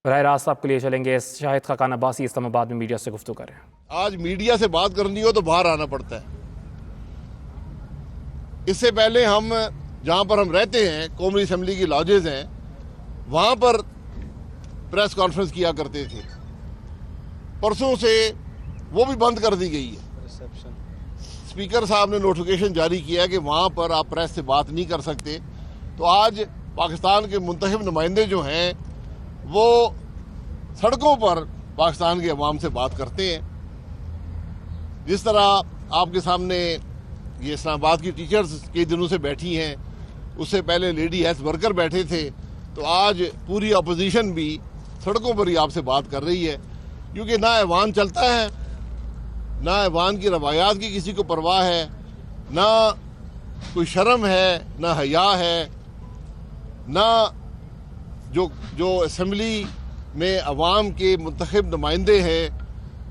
براہ راست آپ کے لیے چلیں گے. شاہد خاقان عباسی اسلام آباد میں میڈیا سے گفتگو کریں. آج میڈیا سے بات کرنی ہو تو باہر آنا پڑتا ہے. اس سے پہلے ہم جہاں پر ہم رہتے ہیں قومی اسمبلی کی لاجز ہیں وہاں پر پریس کانفرنس کیا کرتے تھے. پرسوں سے وہ بھی بند کر دی گئی ہے. اسپیکر صاحب نے نوٹیفیکیشن جاری کیا کہ وہاں پر آپ پریس سے بات نہیں کر سکتے. تو آج پاکستان کے منتخب نمائندے جو ہیں وہ سڑکوں پر پاکستان کے عوام سے بات کرتے ہیں. جس طرح آپ کے سامنے یہ اسلام آباد کی ٹیچرز کئی دنوں سے بیٹھی ہیں, اس سے پہلے لیڈی ہیلتھ ورکر بیٹھے تھے, تو آج پوری اپوزیشن بھی سڑکوں پر ہی آپ سے بات کر رہی ہے. کیونکہ نہ ایوان چلتا ہے, نہ ایوان کی روایات کی کسی کو پرواہ ہے, نہ کوئی شرم ہے, نہ حیا ہے, نہ جو اسمبلی میں عوام کے منتخب نمائندے ہیں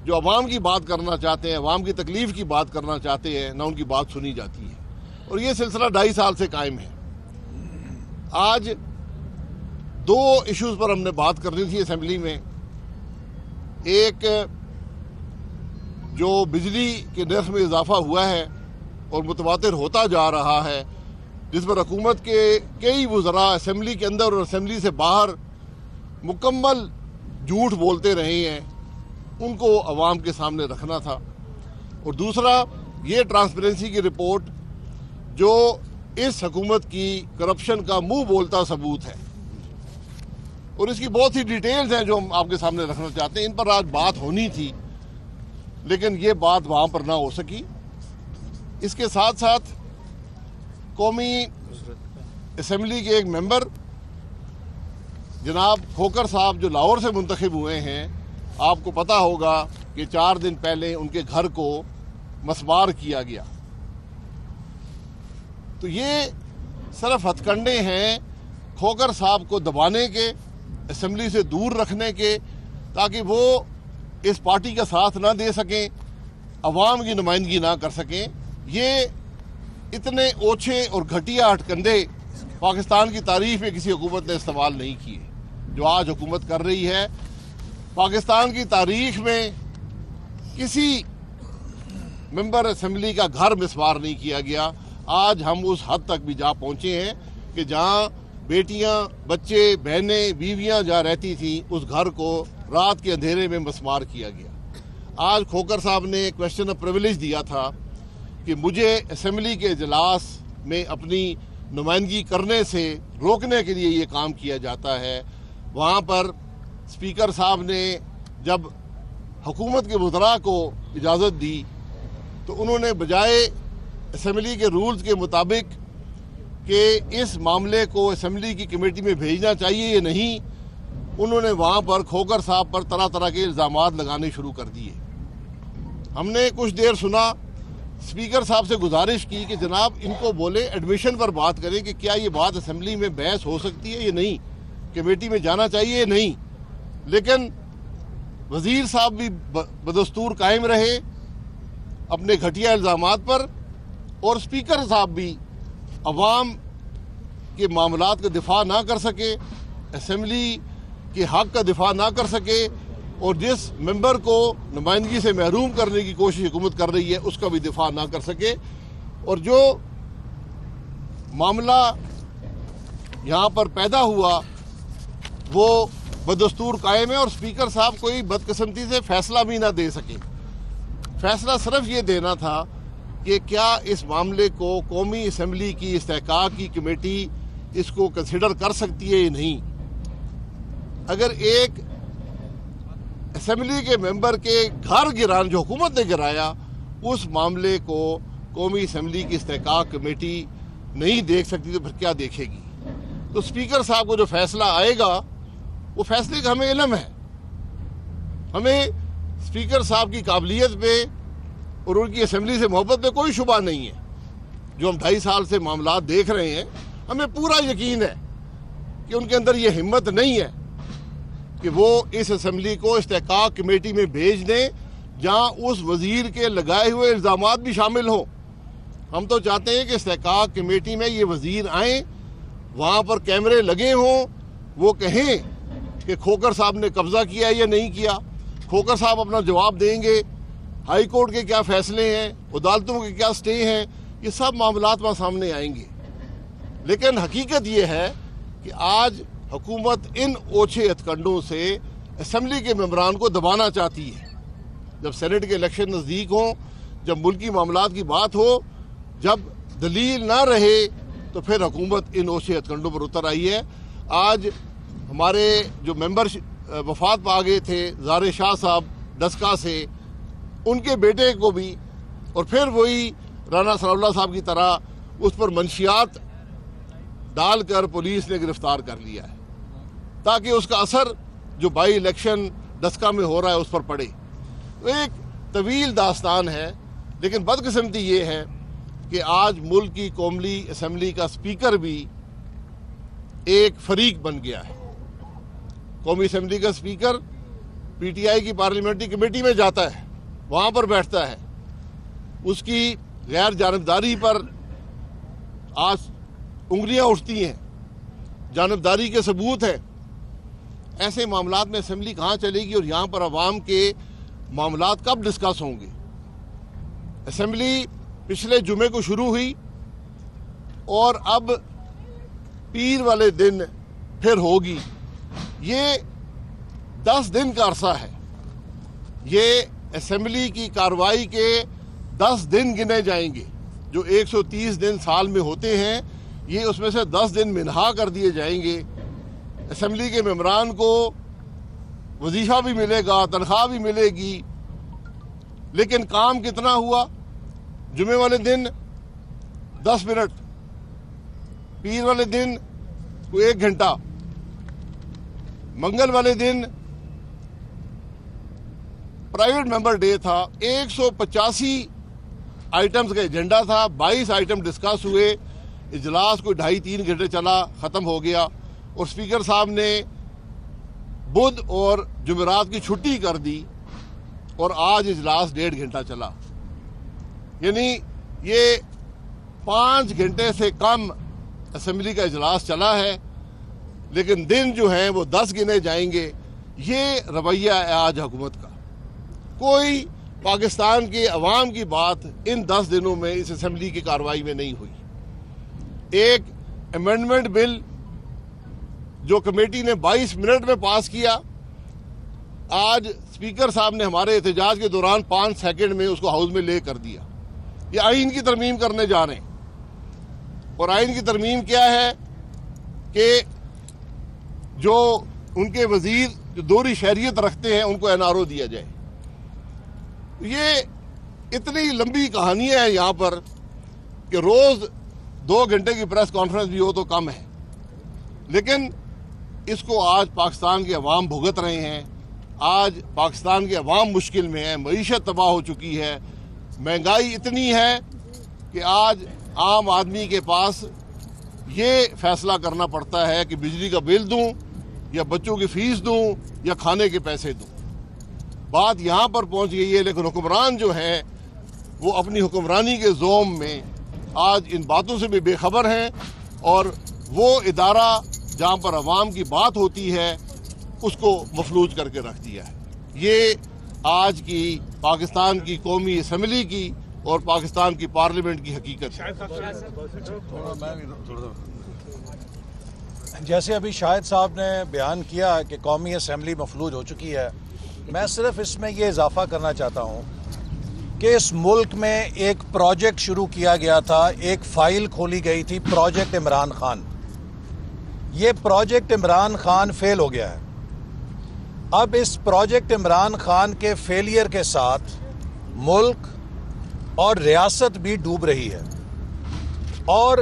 جو عوام کی بات کرنا چاہتے ہیں, عوام کی تکلیف کی بات کرنا چاہتے ہیں, نہ ان کی بات سنی جاتی ہے. اور یہ سلسلہ 2.5 سال سے قائم ہے. آج 2 ایشوز پر ہم نے بات کرنی تھی اسمبلی میں. ایک جو بجلی کے نرخ میں اضافہ ہوا ہے اور متواتر ہوتا جا رہا ہے, جس پر حکومت کے کئی وزراء اسمبلی کے اندر اور اسمبلی سے باہر مکمل جھوٹ بولتے رہے ہیں, ان کو عوام کے سامنے رکھنا تھا. اور دوسرا یہ ٹرانسپیرنسی کی رپورٹ جو اس حکومت کی کرپشن کا منہ بولتا ثبوت ہے, اور اس کی بہت سی ڈیٹیلز ہیں جو ہم آپ کے سامنے رکھنا چاہتے ہیں. ان پر آج بات ہونی تھی لیکن یہ بات وہاں پر نہ ہو سکی. اس کے ساتھ ساتھ قومی اسمبلی کے ایک ممبر جناب کھوکر صاحب جو لاہور سے منتخب ہوئے ہیں, آپ کو پتہ ہوگا کہ 4 دن پہلے ان کے گھر کو مسمار کیا گیا. تو یہ صرف ہتھ کنڈے ہیں کھوکر صاحب کو دبانے کے, اسمبلی سے دور رکھنے کے, تاکہ وہ اس پارٹی کا ساتھ نہ دے سکیں, عوام کی نمائندگی نہ کر سکیں. یہ اتنے اوچھے اور گھٹیا ہتھ کنڈے پاکستان کی تاریخ میں کسی حکومت نے استعمال نہیں کیے جو آج حکومت کر رہی ہے. پاکستان کی تاریخ میں کسی ممبر اسمبلی کا گھر مسمار نہیں کیا گیا. آج ہم اس حد تک بھی جا پہنچے ہیں کہ جہاں بیٹیاں, بچے, بہنیں, بیویاں جہاں رہتی تھیں اس گھر کو رات کے اندھیرے میں مسمار کیا گیا. آج کھوکر صاحب نے کویسچن آف پریویلیج دیا تھا کہ مجھے اسمبلی کے اجلاس میں اپنی نمائندگی کرنے سے روکنے کے لیے یہ کام کیا جاتا ہے. وہاں پر اسپیکر صاحب نے جب حکومت کے وزراء کو اجازت دی تو انہوں نے بجائے اسمبلی کے رولز کے مطابق کہ اس معاملے کو اسمبلی کی کمیٹی میں بھیجنا چاہیے یا نہیں, انہوں نے وہاں پر کھوکر صاحب پر طرح طرح کے الزامات لگانے شروع کر دیے. ہم نے کچھ دیر سنا, اسپیکر صاحب سے گزارش کی کہ جناب ان کو بولے ایڈمیشن پر بات کریں کہ کیا یہ بات اسمبلی میں بحث ہو سکتی ہے یا نہیں, کمیٹی میں جانا چاہیے یا نہیں. لیکن وزیر صاحب بھی بدستور قائم رہے اپنے گھٹیا الزامات پر, اور اسپیکر صاحب بھی عوام کے معاملات کا دفاع نہ کر سکے, اسمبلی کے حق کا دفاع نہ کر سکے, اور جس ممبر کو نمائندگی سے محروم کرنے کی کوشش حکومت کر رہی ہے اس کا بھی دفاع نہ کر سکے. اور جو معاملہ یہاں پر پیدا ہوا وہ بدستور قائم ہے, اور اسپیکر صاحب کوئی بدقسمتی سے فیصلہ بھی نہ دے سکے. فیصلہ صرف یہ دینا تھا کہ کیا اس معاملے کو قومی اسمبلی کی استحقاق کی کمیٹی اس کو کنسیڈر کر سکتی ہے یا نہیں. اگر ایک اسمبلی کے ممبر کے گھر گران جو حکومت نے گرایا, اس معاملے کو قومی اسمبلی کی استحقاق کمیٹی نہیں دیکھ سکتی تو پھر کیا دیکھے گی. تو اسپیکر صاحب کو جو فیصلہ آئے گا وہ فیصلے کا ہمیں علم ہے. ہمیں اسپیکر صاحب کی قابلیت پہ اور ان کی اسمبلی سے محبت پہ کوئی شبہ نہیں ہے. جو ہم 2.5 سال سے معاملات دیکھ رہے ہیں ہمیں پورا یقین ہے کہ ان کے اندر یہ ہمت نہیں ہے کہ وہ اس اسمبلی کو استحقاق کمیٹی میں بھیج دیں جہاں اس وزیر کے لگائے ہوئے الزامات بھی شامل ہوں. ہم تو چاہتے ہیں کہ استحقاق کمیٹی میں یہ وزیر آئیں, وہاں پر کیمرے لگے ہوں, وہ کہیں کہ کھوکر صاحب نے قبضہ کیا یا نہیں کیا. کھوکر صاحب اپنا جواب دیں گے. ہائی کورٹ کے کیا فیصلے ہیں, عدالتوں کے کیا سٹے ہیں, یہ سب معاملات وہاں سامنے آئیں گے. لیکن حقیقت یہ ہے کہ آج حکومت ان اوچھے ہتھکنڈوں سے اسمبلی کے ممبران کو دبانا چاہتی ہے. جب سینٹ کے الیکشن نزدیک ہوں, جب ملکی معاملات کی بات ہو, جب دلیل نہ رہے, تو پھر حکومت ان اوچھے ہتھکنڈوں پر اتر آئی ہے. آج ہمارے جو ممبر وفات پا گئے تھے زار شاہ صاحب ڈسکا سے, ان کے بیٹے کو بھی, اور پھر وہی رانا ثناء اللہ صاحب کی طرح اس پر منشیات ڈال کر پولیس نے گرفتار کر لیا ہے, تاکہ اس کا اثر جو بائی الیکشن ڈسکا میں ہو رہا ہے اس پر پڑے. تو ایک طویل داستان ہے. لیکن بدقسمتی یہ ہے کہ آج ملک کی قومی اسمبلی کا اسپیکر بھی ایک فریق بن گیا ہے. قومی اسمبلی کا اسپیکر پی ٹی آئی کی پارلیمنٹری کمیٹی میں جاتا ہے, وہاں پر بیٹھتا ہے, اس کی غیر جانبداری پر آج انگلیاں اٹھتی ہیں, جانبداری کے ثبوت ہیں. ایسے معاملات میں اسمبلی کہاں چلے گی, اور یہاں پر عوام کے معاملات کب ڈسکس ہوں گے؟ اسمبلی پچھلے جمعے کو شروع ہوئی اور اب پیر والے دن پھر ہوگی. یہ 10 دن کا عرصہ ہے. یہ اسمبلی کی کارروائی کے 10 دن گنے جائیں گے. جو 130 دن سال میں ہوتے ہیں, یہ اس میں سے 10 دن منہا کر دیے جائیں گے. اسمبلی کے ممبران کو وظیفہ بھی ملے گا, تنخواہ بھی ملے گی, لیکن کام کتنا ہوا؟ جمعے والے دن 10 منٹ, پیر والے دن کوئی 1 گھنٹہ, منگل والے دن پرائیویٹ ممبر ڈے تھا, 185 آئٹمز کا ایجنڈا تھا, 22 آئٹم ڈسکس ہوئے. اجلاس کوئی 2.5-3 گھنٹے چلا, ختم ہو گیا, اور اسپیکر صاحب نے بدھ اور جمعرات کی چھٹی کر دی, اور آج اجلاس 1.5 گھنٹہ چلا. یعنی یہ 5 گھنٹے سے کم اسمبلی کا اجلاس چلا ہے, لیکن دن جو ہیں وہ 10 گنے جائیں گے. یہ رویہ ہے آج حکومت کا. کوئی پاکستان کے عوام کی بات ان 10 دنوں میں اس اسمبلی کی کارروائی میں نہیں ہوئی. ایک امینڈمنٹ بل جو کمیٹی نے 22 منٹ میں پاس کیا, آج اسپیکر صاحب نے ہمارے احتجاج کے دوران 5 سیکنڈ میں اس کو ہاؤس میں لے کر دیا. یہ آئین کی ترمیم کرنے جا رہے ہیں, اور آئین کی ترمیم کیا ہے کہ جو ان کے وزیر جو دوہری شہریت رکھتے ہیں ان کو این آر او دیا جائے. یہ اتنی لمبی کہانیاں ہیں یہاں پر کہ روز 2 گھنٹے کی پریس کانفرنس بھی ہو تو کم ہے. لیکن اس کو آج پاکستان کے عوام بھگت رہے ہیں. آج پاکستان کے عوام مشکل میں ہیں, معیشت تباہ ہو چکی ہے, مہنگائی اتنی ہے کہ آج عام آدمی کے پاس یہ فیصلہ کرنا پڑتا ہے کہ بجلی کا بل دوں یا بچوں کی فیس دوں یا کھانے کے پیسے دوں. بات یہاں پر پہنچ گئی ہے. لیکن حکمران جو ہیں وہ اپنی حکمرانی کے زوم میں آج ان باتوں سے بھی بے خبر ہیں, اور وہ ادارہ جہاں پر عوام کی بات ہوتی ہے اس کو مفلوج کر کے رکھ دیا ہے. یہ آج کی پاکستان کی قومی اسمبلی کی اور پاکستان کی پارلیمنٹ کی حقیقت ہے. جیسے ابھی شاہد صاحب نے بیان کیا کہ قومی اسمبلی مفلوج ہو چکی ہے, میں صرف اس میں یہ اضافہ کرنا چاہتا ہوں کہ اس ملک میں ایک پروجیکٹ شروع کیا گیا تھا, ایک فائل کھولی گئی تھی, پروجیکٹ عمران خان. یہ پروجیکٹ عمران خان فیل ہو گیا ہے. اب اس پروجیکٹ عمران خان کے فیلئر کے ساتھ ملک اور ریاست بھی ڈوب رہی ہے, اور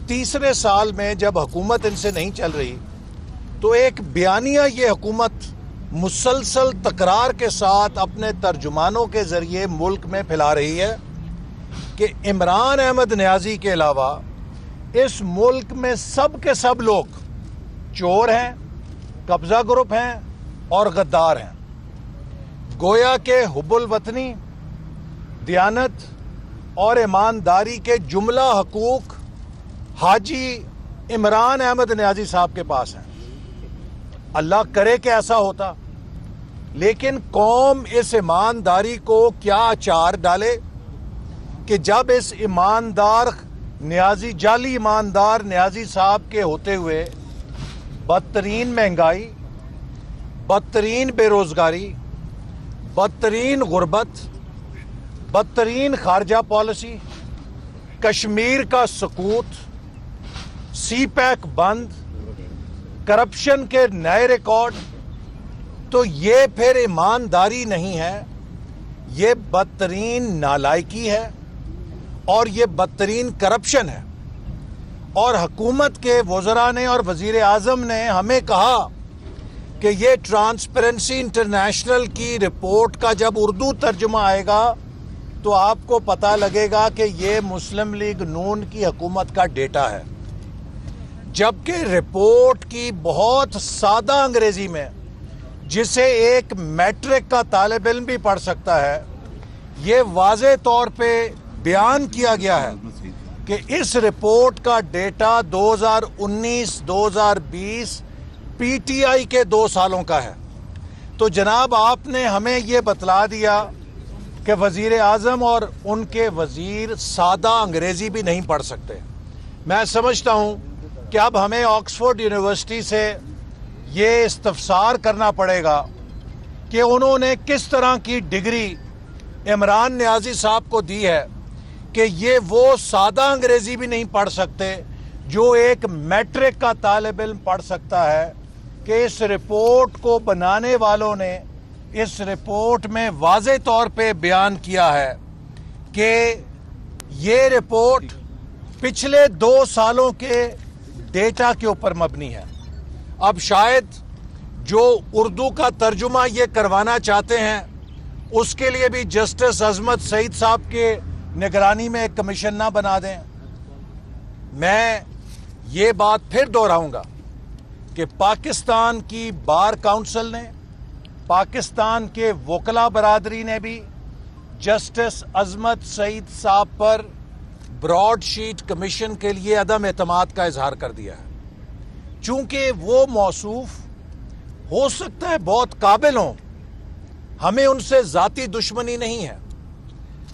تیسرے سال میں جب حکومت ان سے نہیں چل رہی تو ایک بیانیہ یہ حکومت مسلسل تکرار کے ساتھ اپنے ترجمانوں کے ذریعے ملک میں پھیلا رہی ہے کہ عمران احمد نیازی کے علاوہ اس ملک میں سب کے سب لوگ چور ہیں, قبضہ گروپ ہیں اور غدار ہیں. گویا کہ حب الوطنی, دیانت اور ایمانداری کے جملہ حقوق حاجی عمران احمد نیازی صاحب کے پاس ہیں. اللہ کرے کہ ایسا ہوتا، لیکن قوم اس ایمانداری کو کیا اچار ڈالے کہ جب اس ایماندار نیازی، جعلی ایماندار نیازی صاحب کے ہوتے ہوئے بدترین مہنگائی، بدترین بے روزگاری، بدترین غربت، بدترین خارجہ پالیسی، کشمیر کا سقوط، سی پیک بند، کرپشن کے نئے ریکارڈ، تو یہ پھر ایمانداری نہیں ہے، یہ بدترین نالائکی ہے اور یہ بدترین کرپشن ہے۔ اور حکومت کے وزراء نے اور وزیر اعظم نے ہمیں کہا کہ یہ ٹرانسپیرنسی انٹرنیشنل کی رپورٹ کا جب اردو ترجمہ آئے گا تو آپ کو پتہ لگے گا کہ یہ مسلم لیگ نون کی حکومت کا ڈیٹا ہے، جبکہ رپورٹ کی بہت سادہ انگریزی میں، جسے ایک میٹرک کا طالب علم بھی پڑھ سکتا ہے، یہ واضح طور پہ بیان کیا گیا ہے کہ اس رپورٹ کا ڈیٹا 2019-2020 پی ٹی آئی کے 2 سالوں کا ہے۔ تو جناب آپ نے ہمیں یہ بتلا دیا کہ وزیر اعظم اور ان کے وزیر سادہ انگریزی بھی نہیں پڑھ سکتے۔ میں سمجھتا ہوں کہ اب ہمیں آکسفورڈ یونیورسٹی سے یہ استفسار کرنا پڑے گا کہ انہوں نے کس طرح کی ڈگری عمران نیازی صاحب کو دی ہے کہ یہ وہ سادہ انگریزی بھی نہیں پڑھ سکتے جو ایک میٹرک کا طالب علم پڑھ سکتا ہے، کہ اس رپورٹ کو بنانے والوں نے اس رپورٹ میں واضح طور پہ بیان کیا ہے کہ یہ رپورٹ پچھلے 2 سالوں کے ڈیٹا کے اوپر مبنی ہے۔ اب شاید جو اردو کا ترجمہ یہ کروانا چاہتے ہیں اس کے لیے بھی جسٹس عظمت سعید صاحب کے نگرانی میں ایک کمیشن نہ بنا دیں۔ میں یہ بات پھر دہراؤں گا کہ پاکستان کی بار کونسل نے، پاکستان کے وکلا برادری نے بھی جسٹس عظمت سعید صاحب پر براڈ شیٹ کمیشن کے لیے عدم اعتماد کا اظہار کر دیا ہے، چونکہ وہ موصوف ہو سکتا ہے بہت قابل ہوں، ہمیں ان سے ذاتی دشمنی نہیں ہے،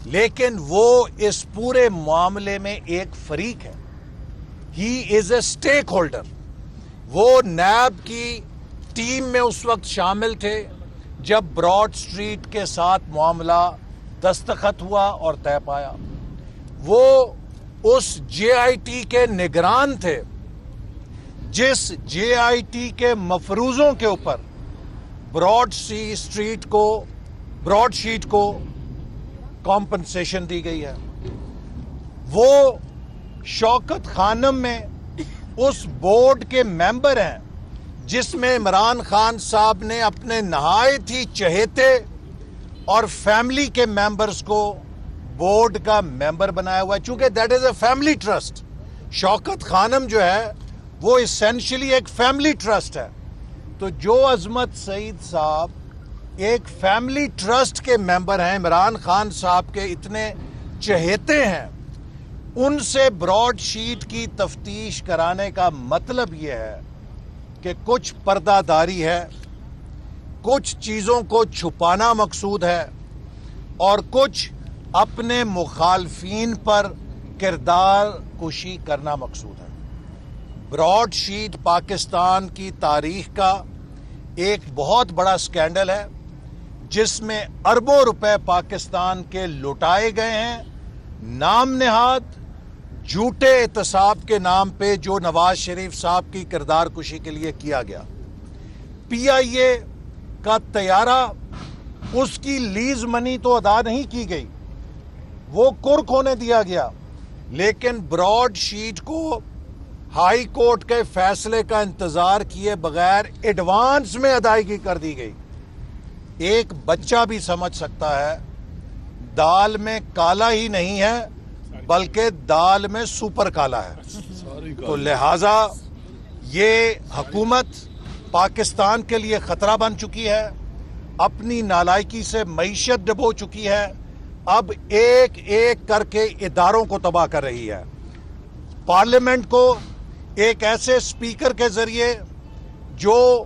لیکن وہ اس پورے معاملے میں ایک فریق ہے۔ ہی از اے اسٹیک ہولڈر۔ وہ نیب کی ٹیم میں اس وقت شامل تھے جب براڈ سٹریٹ کے ساتھ معاملہ دستخط ہوا اور طے پایا۔ وہ اس جے آئی ٹی کے نگران تھے جس جے آئی ٹی کے مفروضوں کے اوپر براڈ شیٹ کو کمپنسیشن دی گئی ہے۔ وہ شوکت خانم میں اس بورڈ کے ممبر ہیں جس میں عمران خان صاحب نے اپنے نہایت ہی چہیتے اور فیملی کے ممبرز کو بورڈ کا ممبر بنایا ہوا ہے، چونکہ that is a family trust. Shaukat Khanum جو ہے وہ اسینشلی ایک فیملی ٹرسٹ ہے۔ تو جو عظمت سعید صاحب ایک فیملی ٹرسٹ کے ممبر ہیں، عمران خان صاحب کے اتنے چہیتے ہیں، ان سے براڈ شیٹ کی تفتیش کرانے کا مطلب یہ ہے کہ کچھ پردہ داری ہے، کچھ چیزوں کو چھپانا مقصود ہے، اور کچھ اپنے مخالفین پر کردار کشی کرنا مقصود ہے۔ براڈ شیٹ پاکستان کی تاریخ کا ایک بہت بڑا سکینڈل ہے جس میں اربوں روپے پاکستان کے لٹائے گئے ہیں، نام نہاد جھوٹے احتساب کے نام پہ جو نواز شریف صاحب کی کردار کشی کے لیے کیا گیا۔ پی آئی اے کا طیارہ، اس کی لیز منی تو ادا نہیں کی گئی، وہ کرک ہونے دیا گیا، لیکن براڈ شیٹ کو ہائی کورٹ کے فیصلے کا انتظار کیے بغیر ایڈوانس میں ادائیگی کر دی گئی۔ ایک بچہ بھی سمجھ سکتا ہے دال میں کالا ہی نہیں ہے بلکہ دال میں سپر کالا ہے۔ تو لہٰذا یہ حکومت پاکستان کے لیے خطرہ بن چکی ہے، اپنی نالائکی سے معیشت ڈبو چکی ہے، اب ایک ایک کر کے اداروں کو تباہ کر رہی ہے۔ پارلیمنٹ کو ایک ایسے سپیکر کے ذریعے جو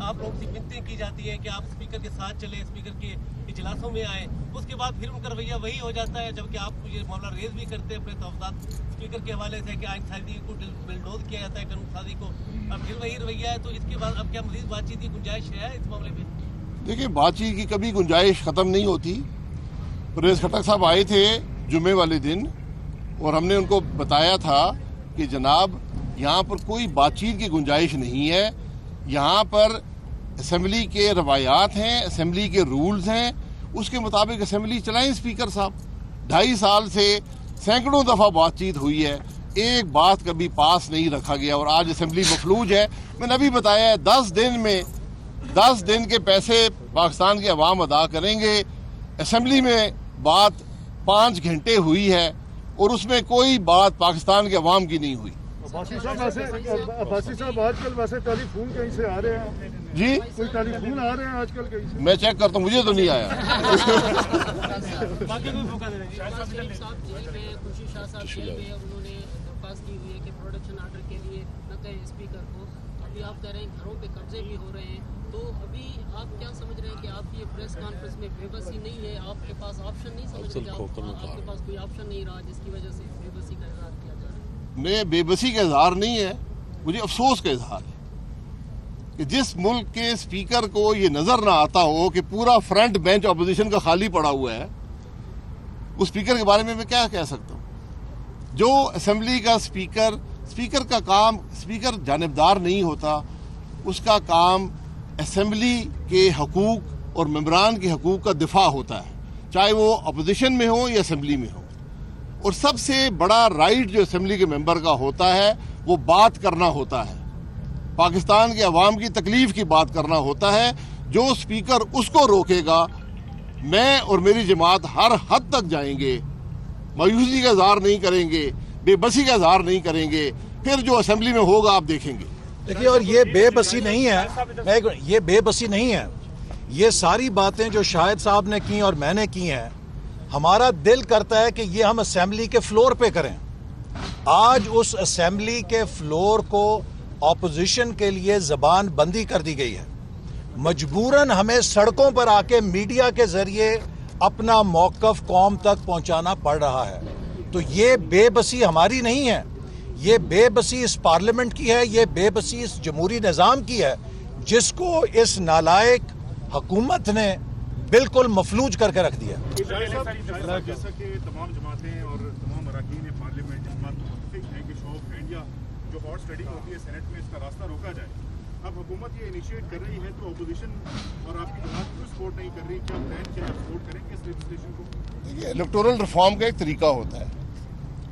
آپ لوگوں سے منتیں کی جاتی ہیں کہ آپ اسپیکر کے ساتھ چلیں, اسپیکر کے اجلاسوں میں آئیں, اس کے بعد پھر ان کا رویہ وہی ہو جاتا ہے, جبکہ آپ یہ معاملہ ریز بھی کرتے ہیں اپنے تحفظات اسپیکر کے حوالے سے کہ آئین سازی کو بلڈوز کیا جاتا ہے, قانون سازی کو, اب پھر وہی رویہ ہے. تو اس کے بعد اب کیا مزید بات چیت کی گنجائش ہے اس معاملے میں؟ دیکھیں, بات چیت کی کبھی گنجائش ختم نہیں ہوتی. پرویز خٹک صاحب آئے تھے جمعے والے دن اور ہم نے ان کو بتایا تھا کہ جناب یہاں پر کوئی بات چیت کی گنجائش نہیں ہے, یہاں پر اسمبلی کے روایات ہیں, اسمبلی کے رولز ہیں, اس کے مطابق اسمبلی چلائیں. اسپیکر صاحب 2.5 سال سے سینکڑوں دفعہ بات چیت ہوئی ہے, ایک بات کبھی پاس نہیں رکھا گیا, اور آج اسمبلی مفلوج ہے. میں نے ابھی بتایا ہے 10 دن کے پیسے پاکستان کی عوام ادا کریں گے. اسمبلی میں بات 5 گھنٹے ہوئی ہے اور اس میں کوئی بات پاکستان کے عوام کی نہیں ہوئی. عباسی صاحب آج کل ویسے ٹیلی فون کہیں سے آ رہے ہیں جی, کوئی ٹیلی فون آ رہے ہیں آج کل کہیں سے؟ میں چیک کرتا ہوں, مجھے تو نہیں آیا. خوشی شاہ صاحب جیل میں, انہوں نے درخواست کی ہوئی ہے کہ پروڈکشن آرڈر کے لیے نہ کہیں اسپیکر کو. ابھی آپ کہہ رہے ہیں گھروں پہ قبضے بھی ہو رہے ہیں, تو ابھی آپ کیا سمجھ رہے ہیں کہ آپ کی پریس کانفرنس میں بے بسی نہیں ہے, آپ کے پاس آپشن نہیں سمجھ رہے, آپ کے پاس کوئی آپشن نہیں رہا جس کی وجہ سے بے بسی کا اظہار کیا جا رہا ہے؟ میں بے بسی کا اظہار نہیں ہے, مجھے افسوس کا اظہار ہے کہ جس ملک کے اسپیکر کو یہ نظر نہ آتا ہو کہ پورا فرنٹ بینچ اپوزیشن کا خالی پڑا ہوا ہے, اس اسپیکر کے بارے میں کیا کہہ سکتا ہوں. جو اسمبلی کا اسپیکر کا کام, اسپیکر جانبدار نہیں ہوتا, اس کا کام اسمبلی کے حقوق اور ممبران کے حقوق کا دفاع ہوتا ہے, چاہے وہ اپوزیشن میں ہو یا اسمبلی میں ہو. اور سب سے بڑا رائٹ جو اسمبلی کے ممبر کا ہوتا ہے وہ بات کرنا ہوتا ہے, پاکستان کے عوام کی تکلیف کی بات کرنا ہوتا ہے. جو اسپیکر اس کو روکے گا, میں اور میری جماعت ہر حد تک جائیں گے, مایوسی کا اظہار نہیں کریں گے, بے بسی کا اظہار نہیں کریں گے. پھر جو اسمبلی میں ہوگا آپ دیکھیں گے. دیکھیے, اور یہ بے بسی نہیں ہے, یہ بے بسی نہیں ہے. یہ ساری باتیں جو شاہد صاحب نے کی اور میں نے کی ہیں, ہمارا دل کرتا ہے کہ یہ ہم اسمبلی کے فلور پہ کریں. آج اس اسمبلی کے فلور کو اپوزیشن کے لیے زبان بندی کر دی گئی ہے. مجبوراً ہمیں سڑکوں پر آ کے میڈیا کے ذریعے اپنا موقف قوم تک پہنچانا پڑ رہا ہے. تو یہ بے بسی ہماری نہیں ہے, یہ بے بسی اس پارلیمنٹ کی ہے, یہ بے بسی اس جمہوری نظام کی ہے جس کو اس نالائق حکومت نے بالکل مفلوج کر کے رکھ دیا. جیسا کہ تمام جماعتیں اور تمام اراکین پارلیمنٹ اس بات متفق ہیں کہ شو آف ہینڈ یا جو ہارس ٹریڈنگ ہوتی ہے سینٹ میں, اس کا راستہ روکا جائے. اب حکومت یہ انیشیٹ کر رہی ہے تو اپوزیشن اور آپ کی جماعت کیوں سپورٹ نہیں کر رہی؟ کیا پلان کیا سپورٹ کریں گے اس لیجسلیشن کو؟ دیکھیے, الیکٹورل ریفارم کا ایک طریقہ ہوتا ہے,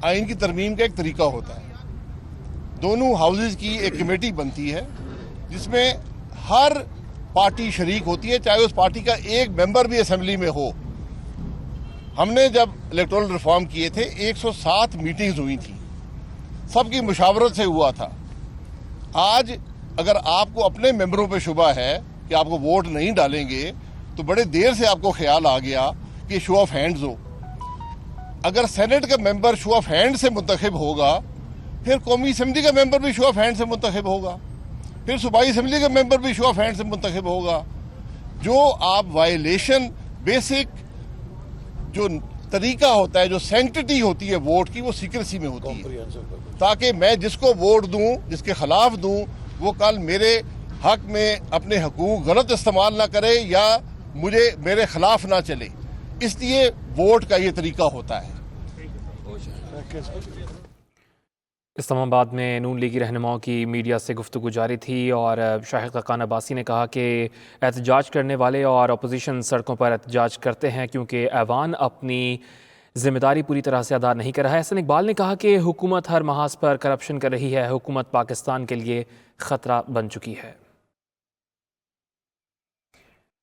آئین کی ترمیم کا ایک طریقہ ہوتا ہے. دونوں ہاؤسز کی ایک کمیٹی بنتی ہے جس میں ہر پارٹی شریک ہوتی ہے, چاہے اس پارٹی کا ایک ممبر بھی اسمبلی میں ہو. ہم نے جب الیکٹورل ریفارم کیے تھے 107 میٹنگز ہوئی تھیں, سب کی مشاورت سے ہوا تھا. آج اگر آپ کو اپنے ممبروں پہ شبہ ہے کہ آپ کو ووٹ نہیں ڈالیں گے تو بڑے دیر سے آپ کو خیال آ گیا کہ شو آف ہینڈز ہو. اگر سینٹ کا ممبر شو آف ہینڈ سے منتخب ہوگا, پھر قومی اسمبلی کا ممبر بھی شو آف ہینڈ سے منتخب ہوگا, پھر صوبائی اسمبلی کا ممبر بھی شو آف ہینڈ سے منتخب ہوگا. جو آپ وائلیشن بیسک جو طریقہ ہوتا ہے, جو سینکٹٹی ہوتی ہے ووٹ کی, وہ سیکریسی میں ہوتی ہے, تاکہ میں جس کو ووٹ دوں, جس کے خلاف دوں, وہ کل میرے حق میں اپنے حقوق غلط استعمال نہ کرے یا مجھے میرے خلاف نہ چلے. اس لیے ووٹ کا یہ طریقہ ہوتا ہے. اسلام آباد میں نون لیگی رہنماؤں کی میڈیا سے گفتگو جاری تھی اور شاہد خاقان عباسی نے کہا کہ احتجاج کرنے والے اور اپوزیشن سڑکوں پر احتجاج کرتے ہیں کیونکہ ایوان اپنی ذمہ داری پوری طرح سے ادا نہیں کر رہا ہے. احسن اقبال نے کہا کہ حکومت ہر محاذ پر کرپشن کر رہی ہے, حکومت پاکستان کے لیے خطرہ بن چکی ہے.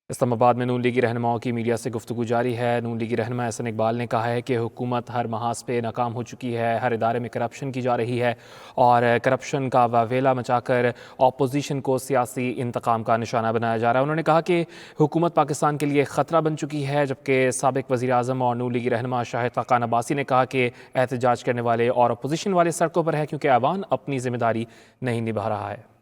اسلام آباد میں نون لیگی رہنماؤں کی میڈیا سے گفتگو جاری ہے. نون لیگی رہنما احسن اقبال نے کہا ہے کہ حکومت ہر محاذ پہ ناکام ہو چکی ہے, ہر ادارے میں کرپشن کی جا رہی ہے اور کرپشن کا واویلا مچا کر اپوزیشن کو سیاسی انتقام کا نشانہ بنایا جا رہا ہے. انہوں نے کہا کہ حکومت پاکستان کے لیے خطرہ بن چکی ہے, جبکہ سابق وزیر اعظم اور نون لیگی رہنما شاہد خاقان عباسی نے کہا کہ احتجاج کرنے والے اور اپوزیشن والے سڑکوں پر ہے کیونکہ ایوان اپنی ذمہ داری نہیں نبھا رہا ہے.